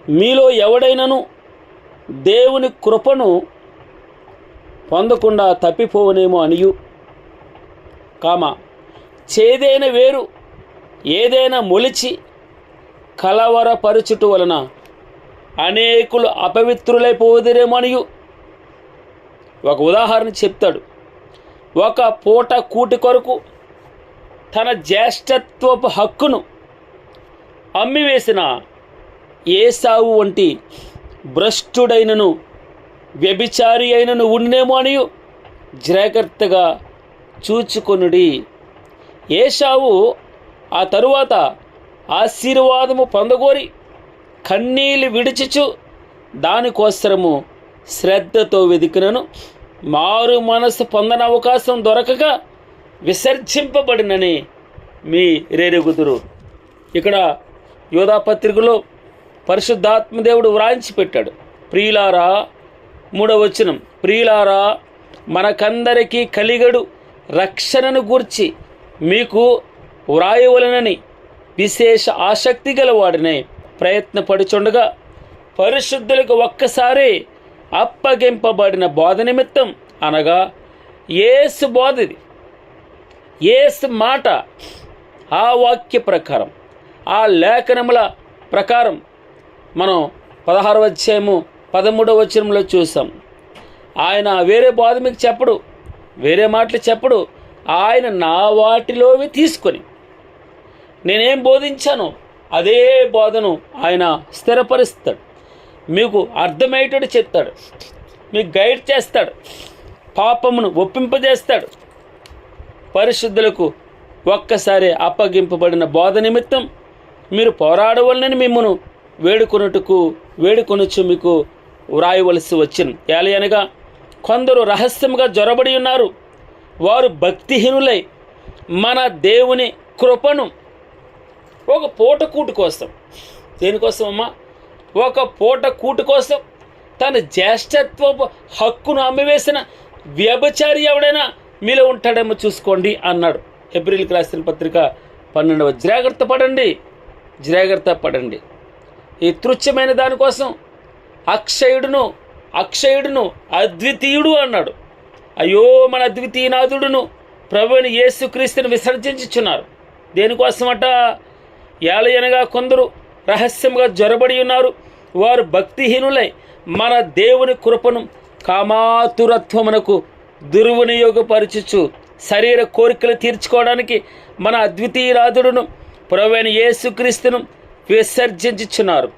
మీలో ఎవడైనను దేవుని కృపను పొందకుండా తప్పిపోవనేమో అనియు, చేదైన వేరు ఏదైనా మొలిచి కలవరపరచుట వలన అనేకులు అపవిత్రులైపోదురేమో అనియు. ఒక ఉదాహరణ చెప్తాడు. ఒక పూట కూటి కొరకు తన జ్యేష్ఠత్వపు హక్కును అమ్మివేసిన ఏసావు వంటి భ్రష్టుడైనను వ్యభిచారి అయినను ఉన్నేమో అని జాగ్రత్తగా చూచుకొనుడి. ఏసావు ఆ తరువాత ఆశీర్వాదము పొందగోరి కన్నీళ్ళు విడిచిచు దానికోసరము శ్రద్ధతో వెదికినను మారు మనసు పొందని అవకాశం దొరకక విసర్జింపబడినని మీ రేరెగుదురు. ఇక్కడ యోధా పత్రికలో పరిశుద్ధాత్మదేవుడు వ్రాయించి పెట్టాడు. ప్రియులారా, 3వ వచనం, ప్రియులారా, మనకందరికీ కలిగడు రక్షణను గూర్చి మీకు వ్రాయవలనని విశేష ఆసక్తి గలవాడినే ప్రయత్నపడుచుండగా పరిశుద్ధులకు ఒక్కసారి అప్పగింపబడిన బోధ నిమిత్తం, అనగా యేసు బోధది, యేసు మాట, ఆ వాక్య ప్రకారం, ఆ లేఖనముల ప్రకారం మనం 16వ అధ్యాయము 13వ వచనంలో చూసాం. ఆయన వేరే బోధ మీకు చెప్పడు, వేరే మాటలు చెప్పడు. ఆయన నా వాటిలోవి తీసుకొని నేనేం బోధించానో అదే బోధను ఆయన స్థిరపరుస్తాడు. మీకు అర్థమయ్యేటట్టు చెప్తాడు, మీకు గైడ్ చేస్తాడు, పాపమును ఒప్పింపజేస్తాడు. పరిశుద్ధులకు ఒక్కసారి అప్పగింపబడిన బోధ నిమిత్తం మీరు పోరాడవలనని మిమ్మను వేడుకొనుచు మీకు వ్రాయవలసి వచ్చింది. ఏలయనగా కొందరు రహస్యంగా జొరబడి ఉన్నారు. వారు భక్తిహీనులై మన దేవుని కృపను ఒక పూట కూటు కోసం, దేనికోసం అమ్మా? ఒక పూట కూటు కోసం తన జ్యేష్ఠత్వపు హక్కును అమ్మివేసిన వ్యభిచారి ఎవడైనా మీలో ఉంటాడేమో చూసుకోండి అన్నాడు. ఏప్రిల్కి రాసిన పత్రిక 12వ. జాగ్రత్త పడండి. ఈ తుచ్చమైన దానికోసం అక్షయుడును అద్వితీయుడు అన్నాడు. అయ్యో, మన అద్వితీయనాథుడును ప్రభువైన యేసుక్రీస్తుని విసర్జించుచున్నారు. దేనికోసమట? ఏలయనగా కొందరు రహస్యంగా జొరబడి ఉన్నారు. వారు భక్తిహీనులై మన దేవుని కృపను కామాతురత్వమునకు దుర్వినియోగపరచుచు శరీర కోరికలు తీర్చుకోవడానికి మన అద్వితీయనాథుడును ప్రభువైన యేసుక్రీస్తును విసర్జించుచున్నారు.